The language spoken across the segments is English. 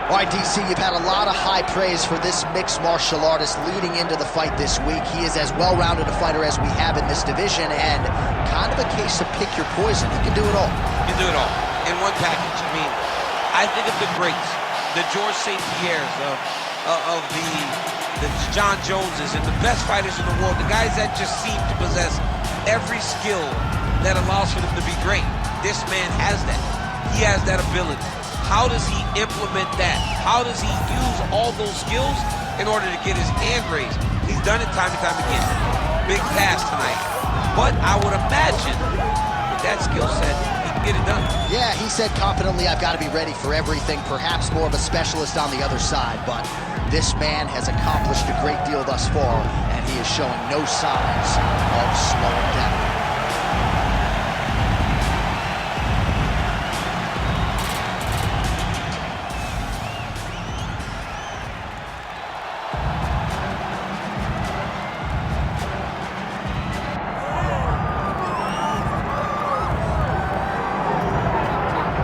All right, DC, you've had a lot of high praise for this mixed martial artist leading into the fight this week. He is as well-rounded a fighter as we have in this division, and kind of a case of pick your poison. He can do it all. He can do it all in one package. I mean, I think of the greats, the George St. Pierres, of the John Joneses, and the best fighters in the world, the guys that just seem to possess every skill that allows for them to be great. This man has that. He has that ability. How does he implement that? How does he use all those skills in order to get his hand raised? He's done it time and time again. Big pass tonight. But I would imagine with that skill set, he can get it done. Yeah, he said confidently, I've got to be ready for everything. Perhaps more of a specialist on the other side, but this man has accomplished a great deal thus far, and he is showing no signs of slowing down.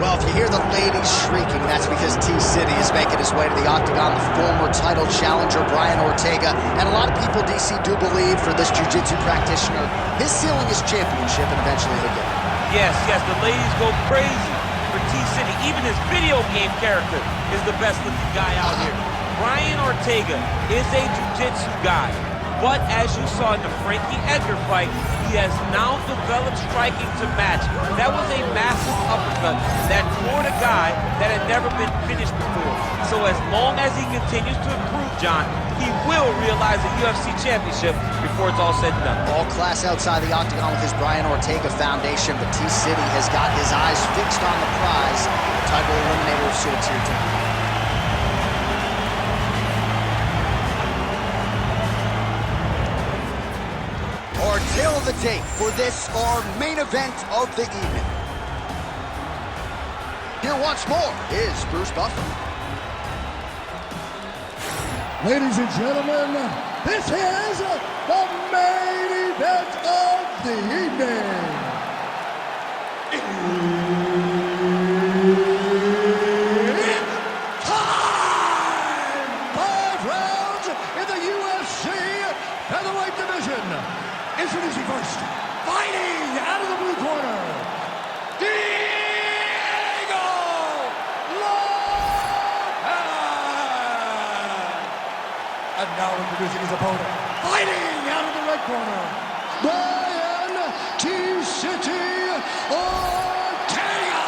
Well, if you hear the ladies shrieking, that's because T-City is making his way to the octagon. The former title challenger, Brian Ortega. And a lot of people, DC, do believe for this jiu-jitsu practitioner, his ceiling is championship, and eventually he'll get it. Yes, the ladies go crazy for T-City. Even his video game character is the best-looking guy out here. Brian Ortega is a jiu-jitsu guy. But as you saw in the Frankie Edgar fight, he has now developed striking to match. That was a massive uppercut that floored a guy that had never been finished before. So as long as he continues to improve, John, he will realize a UFC championship before it's all said and done. All class outside the octagon with his Brian Ortega foundation, but T-City has got his eyes fixed on the prize. Title eliminator of sorts here tonight. Our tale of the tape for this, our main event of the evening. Here once more is Bruce Buffer. Ladies and gentlemen, this is the main event of the evening. It's time! 5 rounds in the UFC Featherweight Division. Introducing first, fighting out of the blue corner, Diego Lopes! And now introducing his opponent, fighting out of the red corner, Brian T-City Ortega!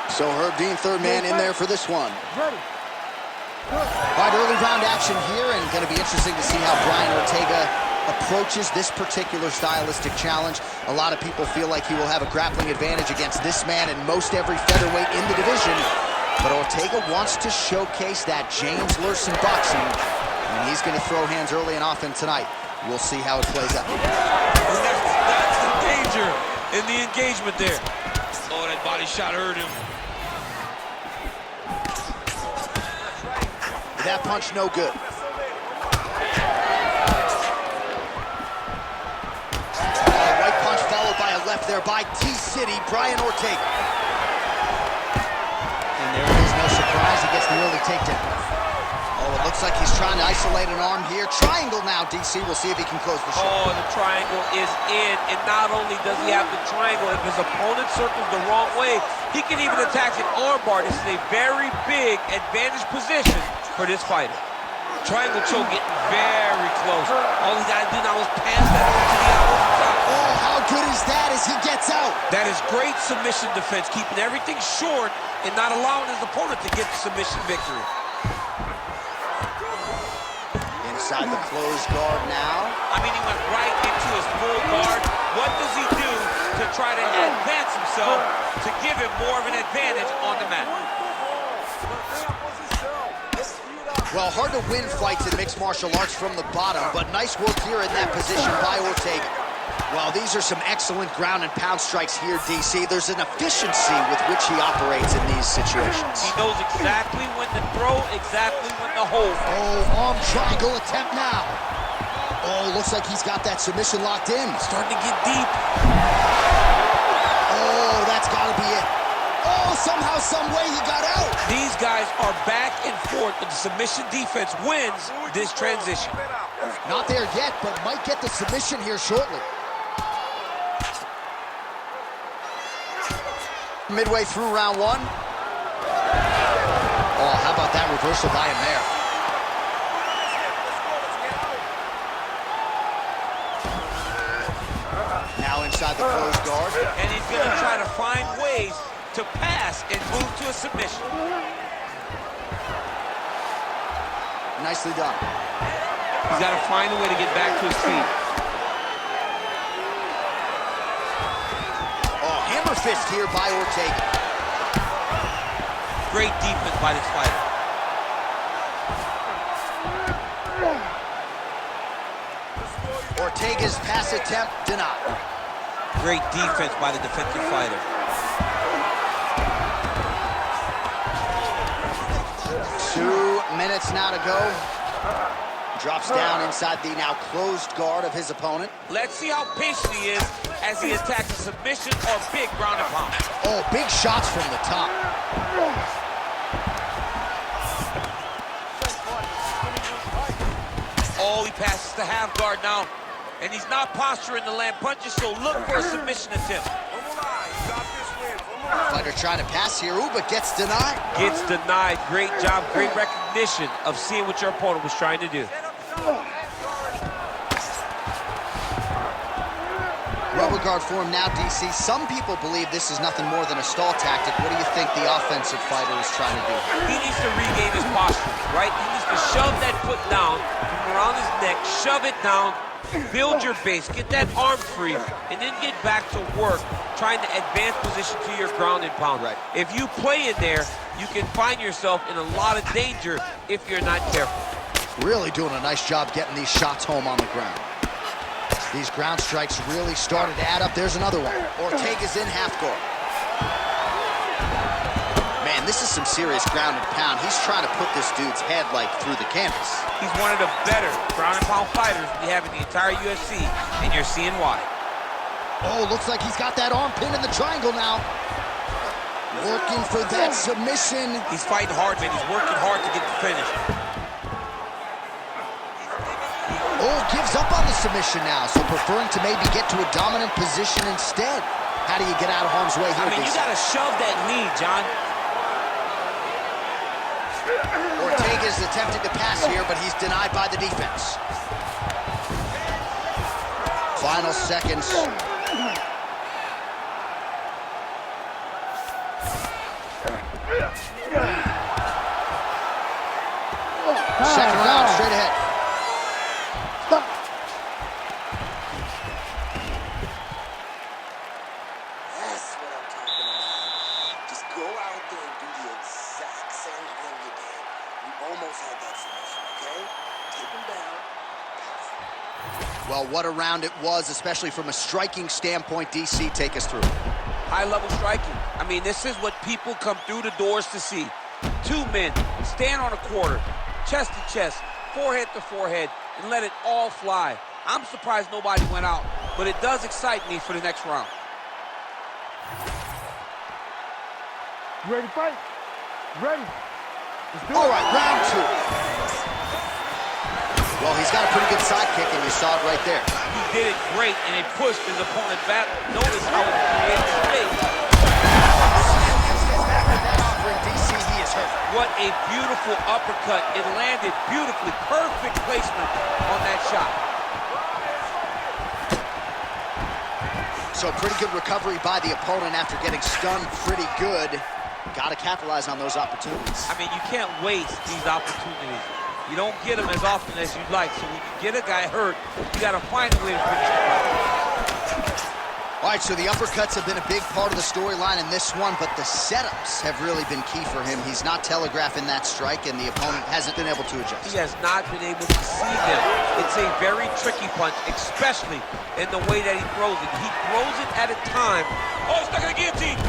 So Herb Dean, third man in there for this one. Ready. All right, early round action here, and going to be interesting to see how Brian Ortega approaches this particular stylistic challenge. A lot of people feel like he will have a grappling advantage against this man and most every featherweight in the division. But Ortega wants to showcase that James Lurson boxing, and he's going to throw hands early and often tonight. We'll see how it plays out. That's the danger in the engagement there. Oh, that body shot hurt him. That punch no good. Right punch followed by a left there by T-City, Brian Ortega. And there it is, no surprise, he gets the early takedown. Oh, it looks like he's trying to isolate an arm here. Triangle now, DC. We'll see if he can close the shot. Oh, the triangle is in, and not only does he have the triangle, if his opponent circles the wrong way, he can even attack an arm bar. This is a very big advantage position for this fighter. Triangle choke getting very close. All he got to do now is pass that over to the outside. Oh, how good is that as he gets out? That is great submission defense, keeping everything short and not allowing his opponent to get the submission victory. Inside the closed guard now. I mean, he went right into his full guard. What does he do to try to advance himself to give him more of an advantage on the mat? Well, hard to win fights in mixed martial arts from the bottom, but nice work here in that position by Ortega. Well, these are some excellent ground and pound strikes here, DC. There's an efficiency with which he operates in these situations. He knows exactly when to throw, exactly when to hold. Oh, arm triangle attempt now. Oh, looks like he's got that submission locked in. Starting to get deep. Oh, that's got to be it. Oh, some somehow, some way, he got out. These guys are back and forth, but the submission defense wins this transition. Not there yet, but might get the submission here shortly. Midway through round one. Oh, how about that reversal by him there? Now inside the closed guard. And he's going to try to find ways to pass and move to a submission. Nicely done. He's got to find a way to get back to his feet. Oh, hammer fist here by Ortega. Great defense by this fighter. Ortega's pass attempt denied. Great defense by the defensive fighter. 2 minutes now to go. Drops down inside the now closed guard of his opponent. Let's see how patient he is as he attacks a submission or big ground and pound. Oh, big shots from the top. Oh, he passes the half guard now. And he's not posturing to land punches, so look for a submission attempt. Fighter trying to pass here, ooh, but gets denied. Gets denied. Great job, great recognition of seeing what your opponent was trying to do. Rubber guard form now, DC. Some people believe this is nothing more than a stall tactic. What do you think the offensive fighter is trying to do? He needs to regain his posture, right? He needs to shove that foot down from around his neck, shove it down, build your base, get that arm free, and then get back to work, trying to advance position to your ground and pound. Right. If you play in there, you can find yourself in a lot of danger if you're not careful. Really doing a nice job getting these shots home on the ground. These ground strikes really started to add up. There's another one. Ortega's in half guard. Man, this is some serious ground and pound. He's trying to put this dude's head like through the canvas. He's one of the better ground and pound fighters we have in the entire UFC, and you're seeing why. Oh, looks like he's got that arm pin in the triangle now. Working for that submission. He's fighting hard, man. He's working hard to get the finish. Oh, gives up on the submission now, so preferring to maybe get to a dominant position instead. How do you get out of harm's way here? I mean, you got to shove that knee, John. Ortega's attempting to pass here, but he's denied by the defense. Final seconds. Second round, straight ahead. That's what I'm talking about. Just go out there and do the exact same thing you did. You almost had that submission, okay? Take him down. Well, what a round it was, especially from a striking standpoint. DC, take us through. High-level striking. I mean, this is what people come through the doors to see. Two men stand on a quarter, chest to chest, forehead to forehead, and let it all fly. I'm surprised nobody went out, but it does excite me for the next round. You ready to fight? Ready. Let's do it. All right, round two. Well, he's got a pretty good sidekick, and you saw it right there. He did it great, and it pushed his opponent back. Notice how it created space. That offering, DC, he is hurt. What a beautiful uppercut. It landed beautifully. Perfect placement on that shot. So pretty good recovery by the opponent after getting stunned pretty good. Got to capitalize on those opportunities. I mean, you can't waste these opportunities. You don't get them as often as you'd like. So when you get a guy hurt, you got to find a way to finish the fight. All right, so the uppercuts have been a big part of the storyline in this one, but the setups have really been key for him. He's not telegraphing that strike, and the opponent hasn't been able to adjust. He has not been able to see them. It's a very tricky punch, especially in the way that he throws it. He throws it at a time. Oh, he's stuck in the guillotine.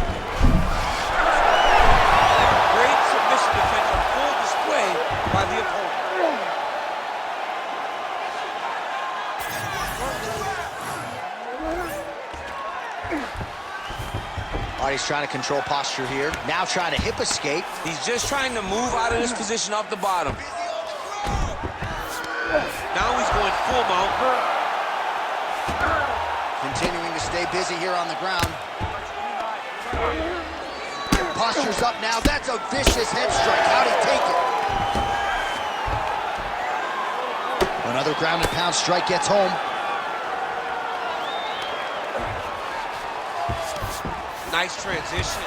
Great submission defense on full display by the opponent. All right, he's trying to control posture here. Now trying to hip escape. He's just trying to move out of this position off the bottom. Now he's going full mount. Continuing to stay busy here on the ground. Posture's up now. That's a vicious head strike. How'd he take it? Another ground and pound strike gets home. Nice transition.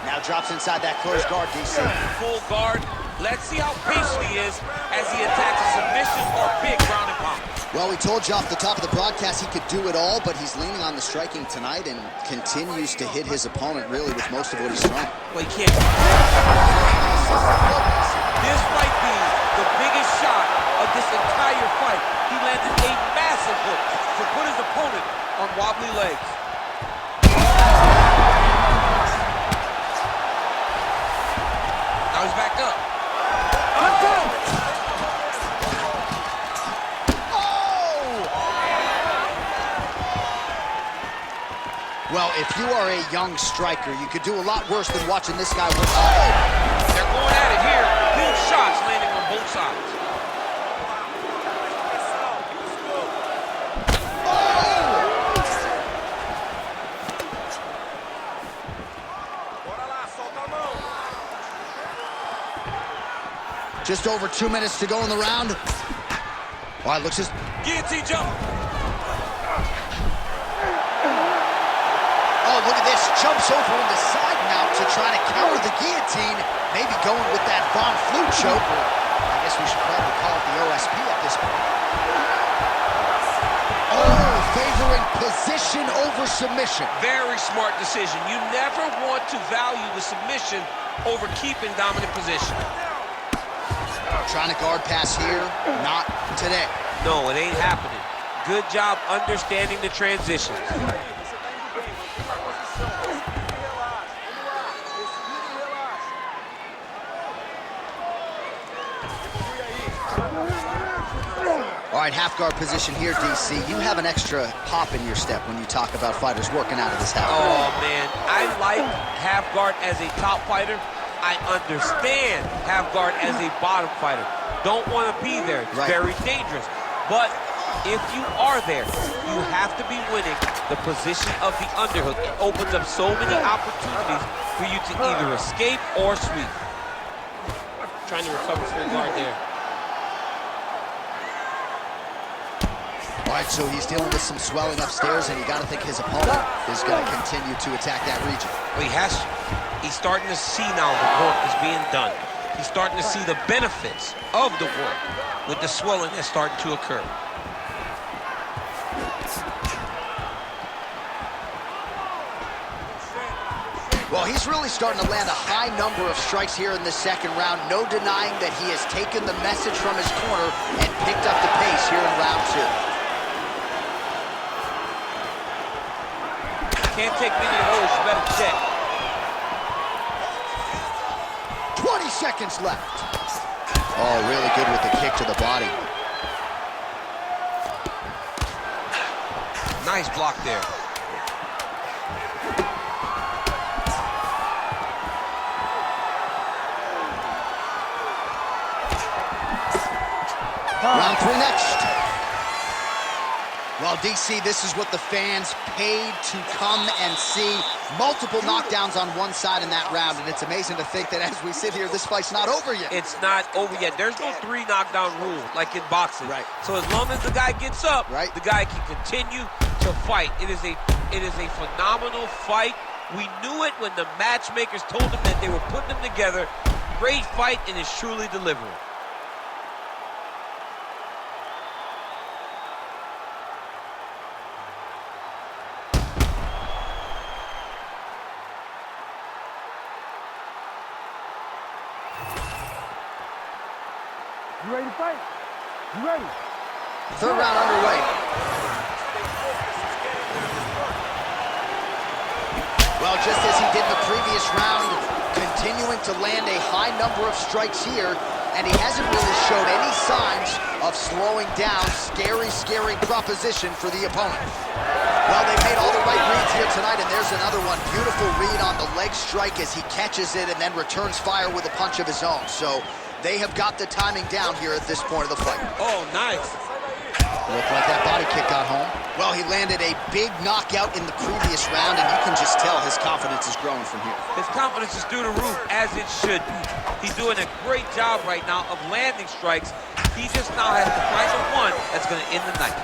Now drops inside that closed guard, DC. Full guard. Let's see how patient he is as he attacks a submission or big ground and pound. Well, we told you off the top of the broadcast he could do it all, but he's leaning on the striking tonight and continues to hit his opponent really with most of what he's thrown. Well, he can't. This might be the biggest shot of this entire fight. He landed a massive hook to put his opponent on wobbly legs. Now he's back up. Well, if you are a young striker, you could do a lot worse than watching this guy work. Oh! They're going at it here. Huge shots landing on both sides. Just over 2 minutes to go in the round. All right, looks just... Guillotine jump. Oh, look at this. Jumps over into side mount to try to counter the guillotine. Maybe going with that Von Flue choke. I guess we should probably call it the OSP at this point. Oh, favoring position over submission. Very smart decision. You never want to value the submission over keeping dominant position. Trying to guard pass here. Not today. No, it ain't happening. Good job understanding the transitions. All right, half guard position here, DC. You have an extra pop in your step when you talk about fighters working out of this half guard. Oh, man. I like half guard as a top fighter. I understand half guard as a bottom fighter. Don't want to be there. It's very dangerous. But if you are there, you have to be winning the position of the underhook. It opens up so many opportunities for you to either escape or sweep. Trying to recover full guard there. All right, so he's dealing with some swelling upstairs, and you got to think his opponent is going to continue to attack that region. Well, he has to. He's starting to see now the work is being done. He's starting to see the benefits of the work with the swelling that's starting to occur. Well, he's really starting to land a high number of strikes here in the second round. No denying that he has taken the message from his corner and picked up the pace here in round two. Can't take many of those, you better check. 20 seconds left. Oh, really good with the kick to the body. Nice block there. Round three next. Well, DC, this is what the fans paid to come and see. Multiple knockdowns on one side in that round, and it's amazing to think that as we sit here, this fight's not over yet. It's not over yet. There's no 3 knockdown rule like in boxing. Right. So as long as the guy gets up, right, the guy can continue to fight. It is a phenomenal fight. We knew it when the matchmakers told them that they were putting them together. Great fight, and it's truly delivering. You ready to fight? You ready? Third round underway. Well, just as he did the previous round, continuing to land a high number of strikes here and he hasn't really showed any signs of slowing down. Scary, scary proposition for the opponent. Well, they made all the right reads here tonight, and there's another one. Beautiful read on the leg strike as he catches it and then returns fire with a punch of his own. So they have got the timing down here at this point of the fight. Oh, nice. Looked like that body kick got home. Well, he landed a big knockout in the previous round, and you can just tell his confidence is growing from here. His confidence is through the roof, as it should be. He's doing a great job right now of landing strikes. He just now has to find the one that's going to end the night.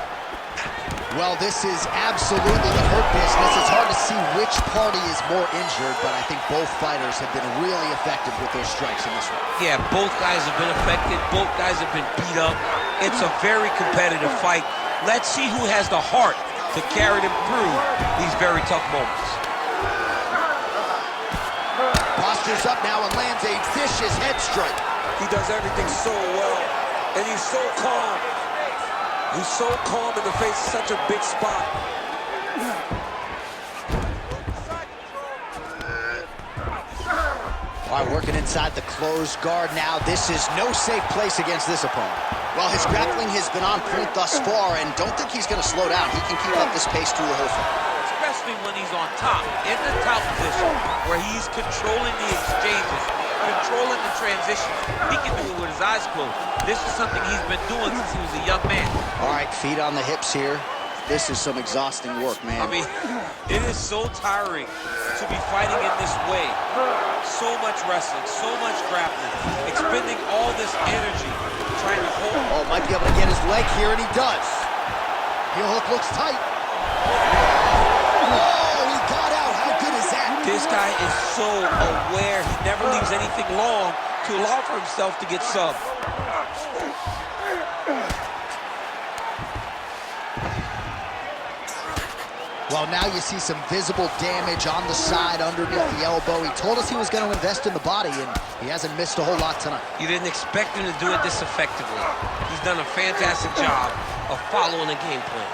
Well, this is absolutely the hurt business. It's hard to see which party is more injured, but I think both fighters have been really effective with their strikes in this one. Yeah, both guys have been affected. Both guys have been beat up. It's a very competitive fight. Let's see who has the heart to carry them through these very tough moments. Postures up now and lands a vicious head strike. He does everything so well, and he's so calm. He's so calm in the face of such a big spot. All right, working inside the closed guard now. This is no safe place against this opponent. Well, his grappling has been on point thus far, and don't think he's going to slow down. He can keep up this pace through the whole fight. Especially when he's on top, in the top position, where he's controlling the exchanges, controlling the transitions. He can do it with his eyes closed. This is something he's been doing since he was a young man. All right, feet on the hips here. This is some exhausting work, man. I mean, it is so tiring to be fighting in this way. So much wrestling, so much grappling, expending all this energy, trying to hold. Oh, might be able to get his leg here, and he does. Heel hook looks tight. Oh, he got out. How good is that? This guy is so aware. He never leaves anything long to allow for himself to get subbed. Well, now you see some visible damage on the side underneath the elbow. He told us he was going to invest in the body, and he hasn't missed a whole lot tonight. You didn't expect him to do it this effectively. He's done a fantastic job of following the game plan.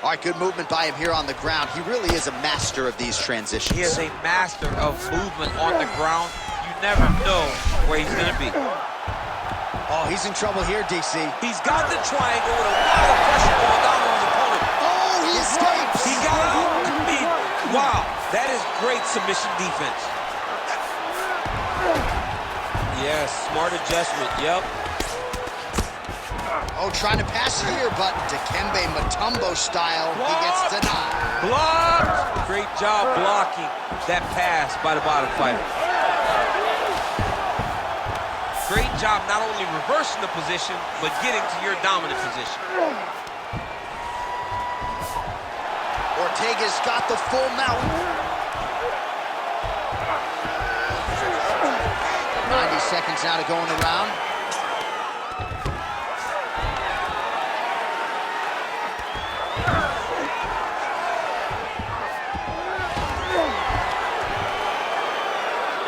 All right, good movement by him here on the ground. He really is a master of these transitions. He is a master of movement on the ground. You never know where he's going to be. Oh, he's in trouble here, DC. He's got the triangle with a lot of pressure going down on his opponent. Oh, he escapes. He got out. I mean, wow, that is great submission defense. Yes, smart adjustment, yep. Oh, trying to pass here, but Dikembe Mutombo style, he gets denied. Blocked. Great job blocking that pass by the bottom fighter. Great job not only reversing the position, but getting to your dominant position. Ortega's got the full mount. 90 seconds now to go in the round.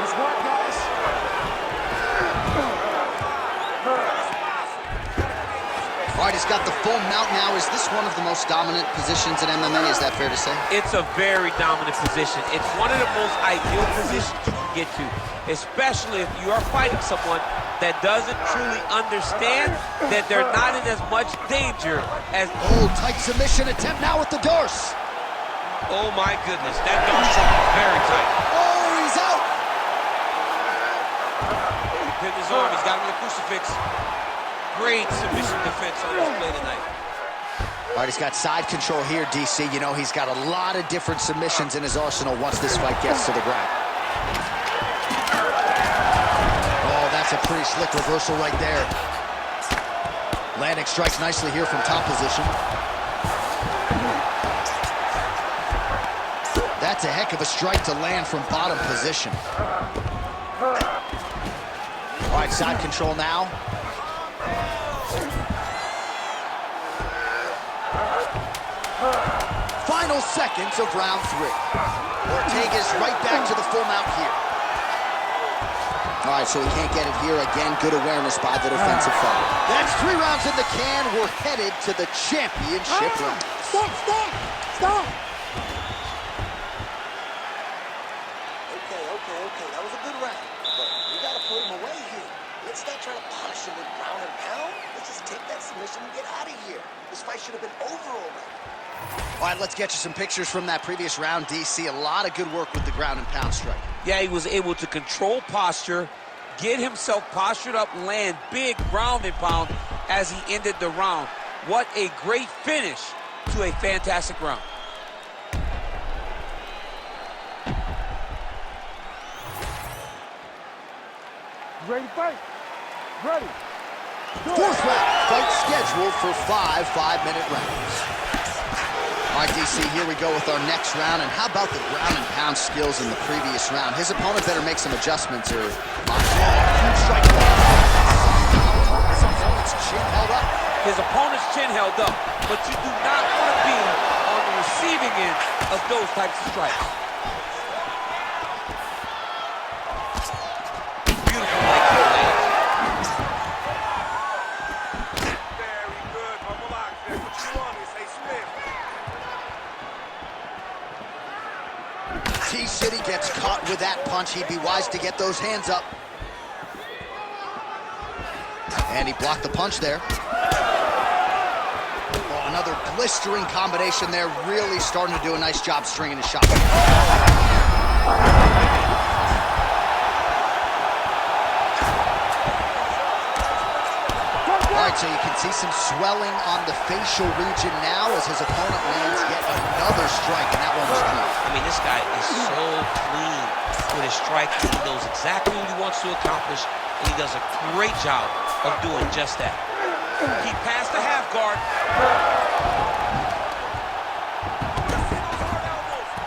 Let's work, guys. All right, he's got the full mount now. Is this one of the most dominant positions in MMA? Is that fair to say? It's a very dominant position. It's one of the most ideal positions you can get to, especially if you are fighting someone that doesn't truly understand that they're not in as much danger as... Oh, tight submission attempt now with the Dorse. Oh my goodness, that Dorse choke is very tight. Oh, he's out. Pinned his arm, he's got him in the crucifix. Great submission defense on display tonight. All right, he's got side control here, DC. You know, he's got a lot of different submissions in his arsenal once this fight gets to the ground. Oh, that's a pretty slick reversal right there. Landing strikes nicely here from top position. That's a heck of a strike to land from bottom position. All right, side control now. Final seconds of round 3. Ortega's right back to the full mount here. All right, so he can't get it here. Again, good awareness by the defensive fighter. That's 3 rounds in the can. We're headed to the championship round. Okay. submission and get out of here. This fight should have been over already. All right, let's get you some pictures from that previous round, DC. A lot of good work with the ground and pound strike. Yeah, he was able to control posture, get himself postured up, land big ground and pound as he ended the round. What a great finish to a fantastic round. Ready to fight? Ready. Fourth round, fight scheduled for 5 5-minute rounds. All right, DC, here we go with our next round. And how about the ground and pound skills in the previous round? His opponent better make some adjustments or... Huge strike. His opponent's chin held up. His opponent's chin held up, but you do not want to be on the receiving end of those types of strikes. Beautiful leg kick lands. Very good, Mamulax. That's what you want is a split. T-City gets caught with that punch. He'd be wise to get those hands up. And he blocked the punch there. Oh, another blistering combination there. Really starting to do a nice job stringing his shots. All right, so you can see some swelling on the facial region now as his opponent lands yet another strike, and that one was clean. I mean, this guy is so clean with his striking. He knows exactly what he wants to accomplish, and he does a great job of doing just that. He passed the half guard.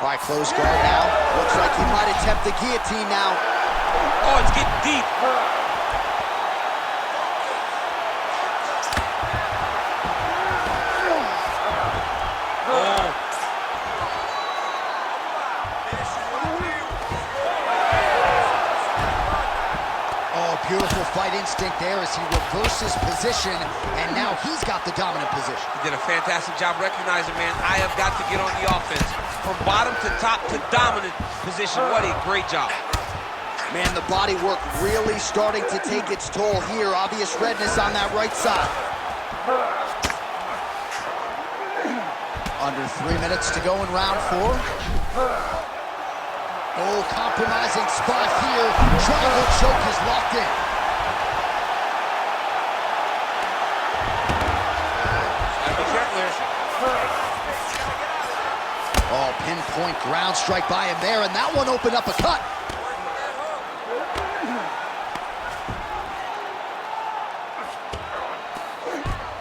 All right, close guard now. Looks like he might attempt the guillotine now. Oh, it's getting deep. Beautiful fight instinct there as he reverses position, and now he's got the dominant position. He did a fantastic job recognizing, man, I have got to get on the offense. From bottom to top to dominant position. What a great job. Man, the body work really starting to take its toll here. Obvious redness on that right side. Under 3 minutes to go in round 4. Oh, compromising spot here. Triangle choke is locked in. Gotta be careful here. Oh, pinpoint ground strike by him there, and that one opened up a cut.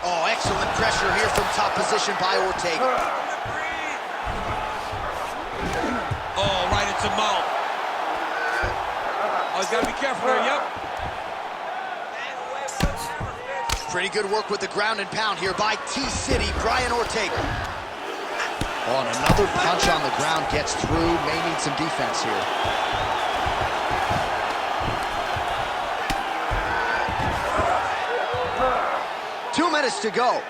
Oh, excellent pressure here from top position by Ortega. Oh, right into mount. Oh, he's got to be careful there, yep. Pretty good work with the ground and pound here by T-City, Brian Ortega. Oh, and another punch on the ground gets through. May need some defense here. Two minutes to go.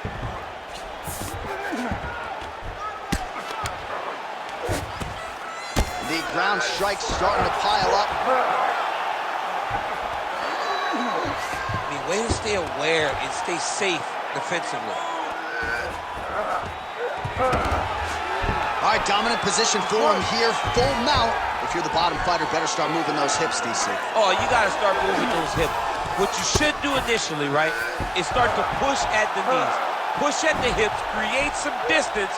The ground strikes starting to pile up. I mean, way to stay aware and stay safe defensively. All right, dominant position for him here, full mount. If you're the bottom fighter, better start moving those hips, DC. Oh, you got to start moving those hips. What you should do initially, right, is start to push at the knees. Push at the hips, create some distance,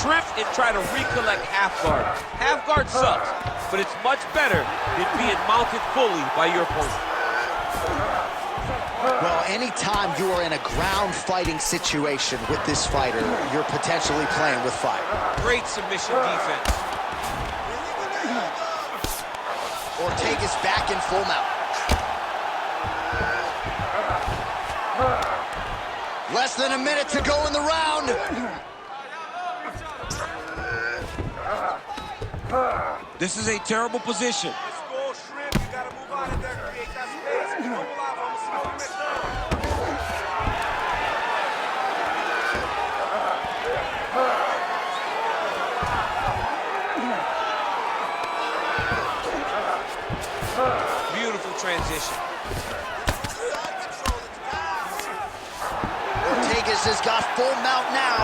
shrimp, and try to recollect half guard. Half guard sucks, but it's much better than being mounted fully by your opponent. Well, anytime you are in a ground fighting situation with this fighter, you're potentially playing with fire. Great submission defense. Ortega's back in full mount. Less than a minute to go in the round. This is a terrible position. Let's go, Shrimp. You gotta move out of there, create that space. Come on, vamos, vamos, Beautiful transition. Lopes has got full mount now.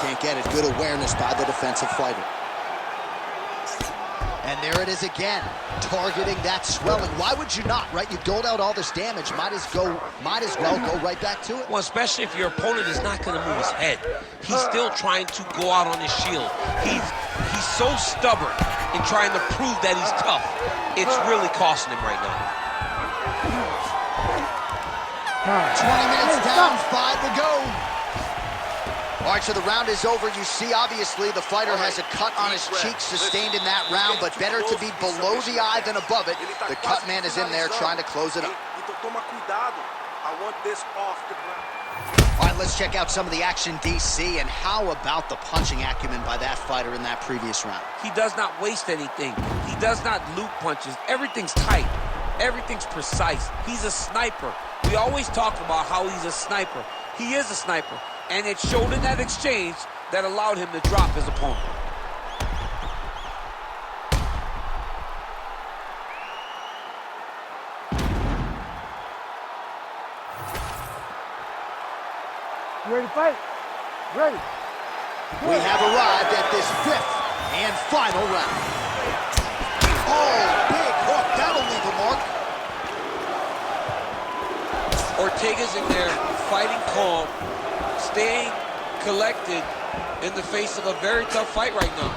Can't get it. Good awareness by the defensive fighter. And there it is again, targeting that swelling. Why would you not, right? You doled out all this damage. Might as well go right back to it. Well, especially if your opponent is not going to move his head. He's still trying to go out on his shield. He's so stubborn in trying to prove that he's tough. It's really costing him right now. 20 minutes down, 5 to go. All right, so the round is over. You see, obviously, the fighter has a cut on his cheek sustained in that round, but better to be below the eye than above it. The cut man is in there trying to close it up. All right, let's check out some of the action, DC, and how about the punching acumen by that fighter in that previous round? He does not waste anything. He does not loop punches. Everything's tight. Everything's precise. He's a sniper. We always talk about how he's a sniper. He is a sniper. And it showed in that exchange that allowed him to drop his opponent. You ready to fight? Ready. We have arrived at this 5th and final round. Oh, big hook. That'll leave a mark. Ortega's in there fighting calm, staying collected in the face of a very tough fight right now.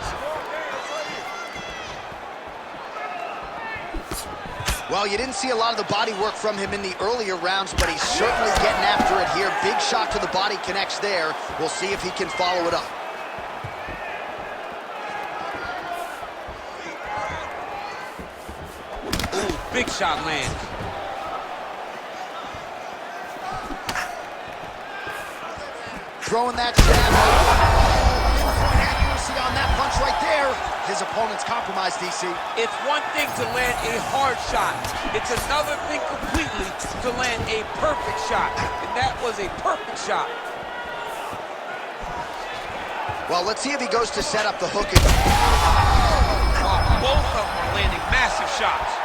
Well, you didn't see a lot of the body work from him in the earlier rounds, but he's certainly getting after it here. Big shot to the body connects there. We'll see if he can follow it up. Ooh, big shot lands. Throwing that jab. Pinpoint accuracy on that punch right there. His opponent's compromised, DC. It's one thing to land a hard shot. It's another thing completely to land a perfect shot. And that was a perfect shot. Well, let's see if he goes to set up the hook again. Both of them are landing massive shots.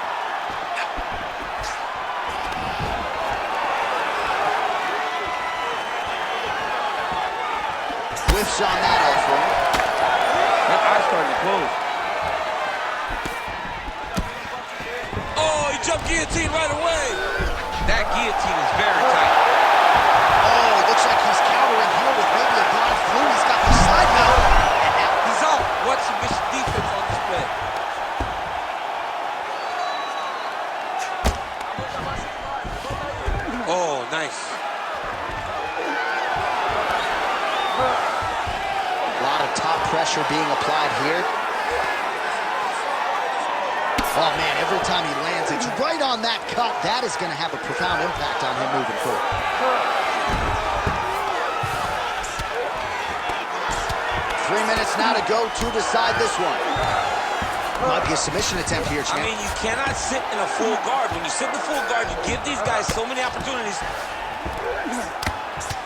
Whiffs on that offering. That eye's starting to close. Oh, he jumped guillotine right away. That guillotine is very tight. Oh, it looks like he's countering here with maybe a blind flu. He's got the side mount. He's out. What submission defense on display. Oh, nice. Top pressure being applied here. Oh, man, every time he lands, it's right on that cut. That is going to have a profound impact on him moving forward. 3 minutes now to go to decide this one. Might be a submission attempt here, champ. I mean, you cannot sit in a full guard. When you sit in a full guard, you give these guys so many opportunities.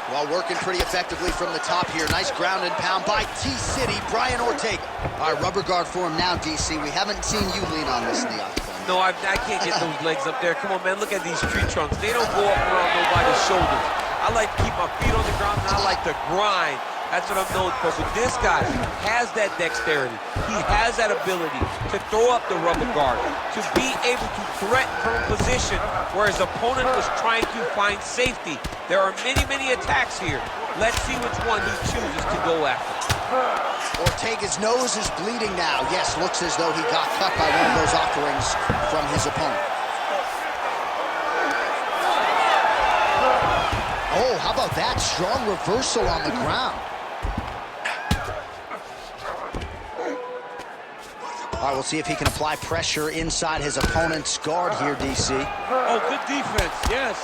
Well, working pretty effectively from the top here. Nice ground and pound by T-City, Brian Ortega. All right, rubber guard for him now, DC. We haven't seen you lean on this in the octagon. No, I can't get those legs up there. Come on, man, look at these tree trunks. They don't go up around nobody's shoulders. I like to keep my feet on the ground, and I like to grind. That's what I'm known for. But this guy has that dexterity. He has that ability to throw up the rubber guard, to be able to threaten from a position where his opponent was trying to find safety. There are many, many attacks here. Let's see which one he chooses to go after. Ortega's nose is bleeding now. Yes, looks as though he got cut by one of those offerings from his opponent. Oh, how about that? Strong reversal on the ground. All right, we'll see if he can apply pressure inside his opponent's guard here, DC. Oh, good defense, yes.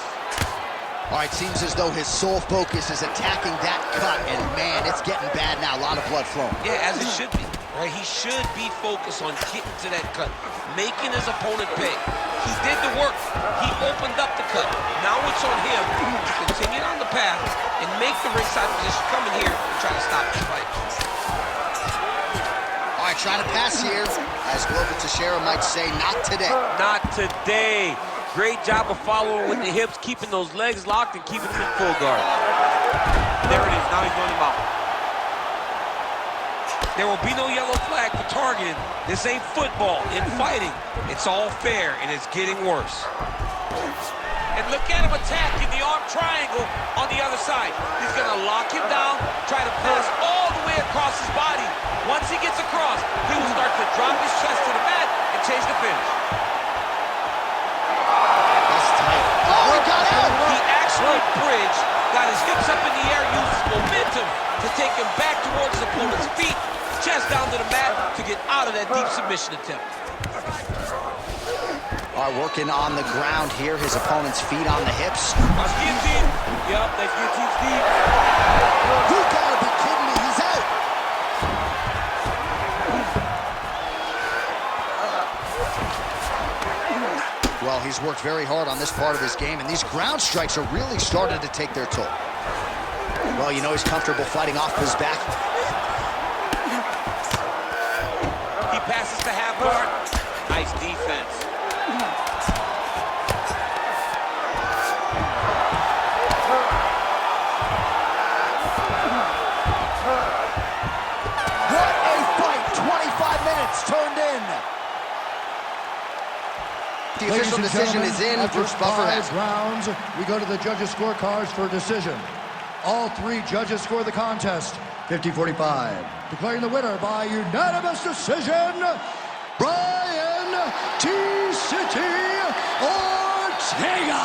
All right, seems as though his sole focus is attacking that cut, and man, it's getting bad now. A lot of blood flowing. Yeah, as it should be, right? He should be focused on getting to that cut, making his opponent pay. He did the work. He opened up the cut. Now it's on him to continue on the path and make the ringside position, come in here and try to stop this fight. All right, trying to pass here. As Glover Teixeira might say, not today. Not today. Great job of following with the hips, keeping those legs locked and keeping them in full guard. There it is. Now he's running him out. There will be no yellow flag for targeting. This ain't football. In fighting, it's all fair, and it's getting worse. And look at him attacking the arm triangle on the other side. He's going to lock him down, try to pass all the way across his body. Once he gets across, he will start to drop his chest to the mat and chase the finish. That's tight. Oh, he got out! He actually bridged, got his hips up in the air, used his momentum to take him back towards his opponent's feet, chest down to the mat to get out of that deep submission attempt. Are working on the ground here. His opponent's feet on the hips. That's guillotine. Yup, that's guillotine's deep. You gotta be kidding me. He's out. Well, he's worked very hard on this part of his game, and these ground strikes are really starting to take their toll. Well, you know he's comfortable fighting off his back. He passes to half guard. Nice defense. What a fight! 25 minutes turned in. The official decision is in. After Bruce Buffer has 5 rounds, we go to the judges' scorecards for decision. All 3 judges score the contest 50-45. Declaring the winner by unanimous decision, Brian T. City Ortega.